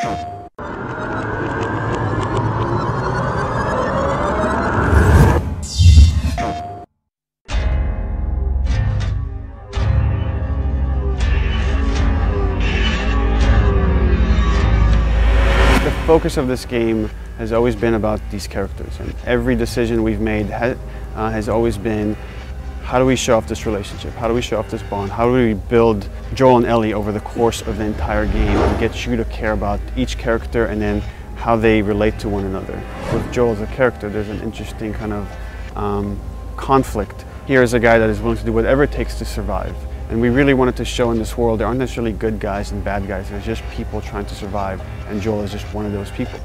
The focus of this game has always been about these characters, and every decision we've made has always been, how do we show off this relationship? How do we show off this bond? How do we build Joel and Ellie over the course of the entire game and get you to care about each character and then how they relate to one another? With Joel as a character, there's an interesting kind of conflict. Here is a guy that is willing to do whatever it takes to survive. And we really wanted to show in this world there aren't necessarily good guys and bad guys. There's just people trying to survive, and Joel is just one of those people.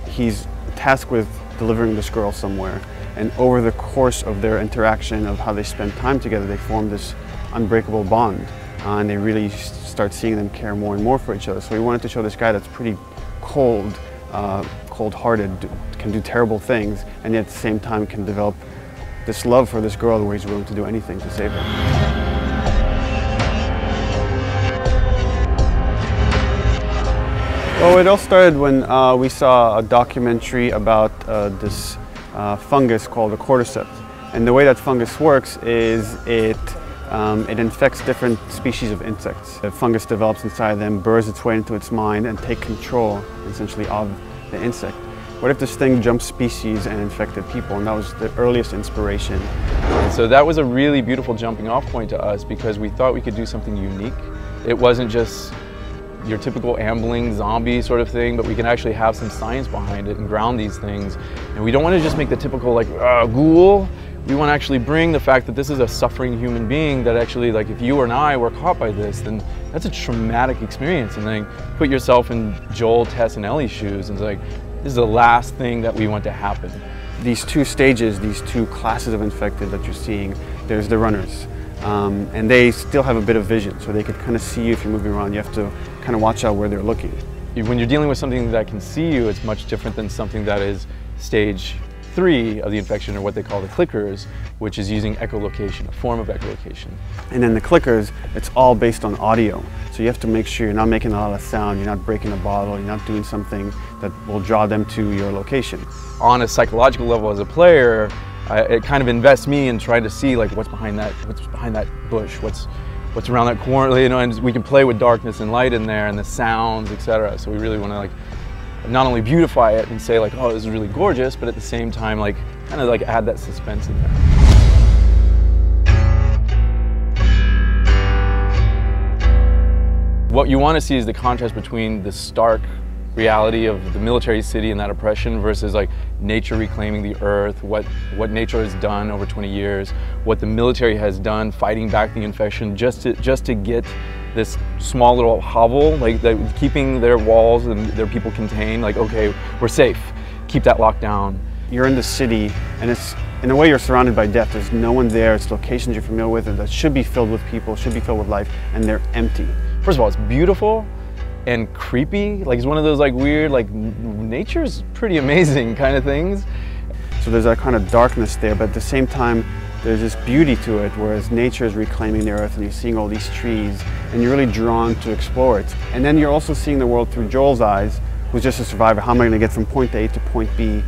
He's tasked with delivering this girl somewhere, and over the course of their interaction, of how they spend time together, they form this unbreakable bond, and they really start seeing them care more and more for each other. So we wanted to show this guy that's pretty cold, cold-hearted, can do terrible things, and yet at the same time can develop this love for this girl where he's willing to do anything to save her. Well, it all started when we saw a documentary about this fungus called the cordyceps. And the way that fungus works is it infects different species of insects. The fungus develops inside them, burrows its way into its mind, and takes control, essentially, of the insect. What if this thing jumped species and infected people? And that was the earliest inspiration. So that was a really beautiful jumping off point to us, because we thought we could do something unique. It wasn't just your typical ambling zombie sort of thing, but we can actually have some science behind it and ground these things. And we don't want to just make the typical like ghoul. We want to actually bring the fact that this is a suffering human being that actually, like, if you and I were caught by this, then that's a traumatic experience. And then put yourself in Joel, Tess, and Ellie's shoes, and it's like, this is the last thing that we want to happen. These two stages, these two classes of infected that you're seeing, there's the runners. And they still have a bit of vision, so they could kind of see you if you're moving around. You have to kind of watch out where they're looking. When you're dealing with something that can see you, it's much different than something that is stage 3 of the infection, or what they call the clickers, which is using echolocation, a form of echolocation. And then the clickers, it's all based on audio. So you have to make sure you're not making a lot of sound, you're not breaking a bottle, you're not doing something that will draw them to your location. On a psychological level as a player, it kind of invests me in trying to see, like, what's behind that bush, what's around that corner, you know, and we can play with darkness and light in there and the sounds, etc. So we really want to, like, not only beautify it and say, like, oh, this is really gorgeous, but at the same time, like, kind of like add that suspense in there. What you want to see is the contrast between the stark reality of the military city and that oppression versus, like, nature reclaiming the earth, what nature has done over 20 years, what the military has done fighting back the infection just to get this small little hovel, like, keeping their walls and their people contained, like, okay, we're safe, keep that locked down. You're in the city, and it's, in a way, you're surrounded by death. There's no one there, it's locations you're familiar with, and that should be filled with people, should be filled with life, and they're empty. First of all, it's beautiful and creepy, like, it's one of those, like, weird, like, nature's pretty amazing kind of things. So there's that kind of darkness there, but at the same time, there's this beauty to it, whereas nature is reclaiming the earth and you're seeing all these trees and you're really drawn to explore it. And then you're also seeing the world through Joel's eyes, who's just a survivor. How am I going to get from point A to point B?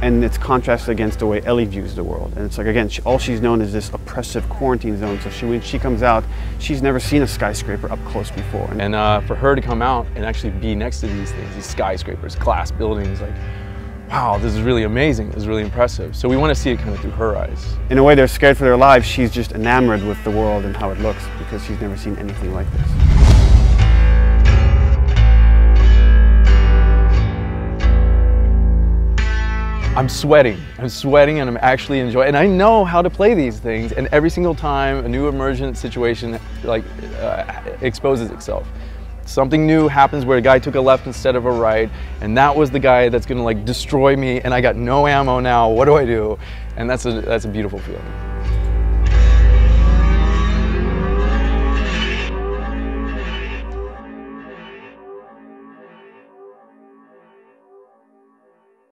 And it's contrasted against the way Ellie views the world. And it's like, again, all she's known is this oppressive quarantine zone. So when she comes out, she's never seen a skyscraper up close before. And for her to come out and actually be next to these things, these skyscrapers, glass buildings, like, wow, this is really amazing, this is really impressive. So we want to see it kind of through her eyes. In a way, they're scared for their lives. She's just enamored with the world and how it looks because she's never seen anything like this. I'm sweating and I'm actually enjoying, and I know how to play these things, and every single time a new emergent situation, like, exposes itself. Something new happens where a guy took a left instead of a right, and that was the guy that's gonna, like, destroy me, and I got no ammo now, what do I do? And that's a beautiful feeling.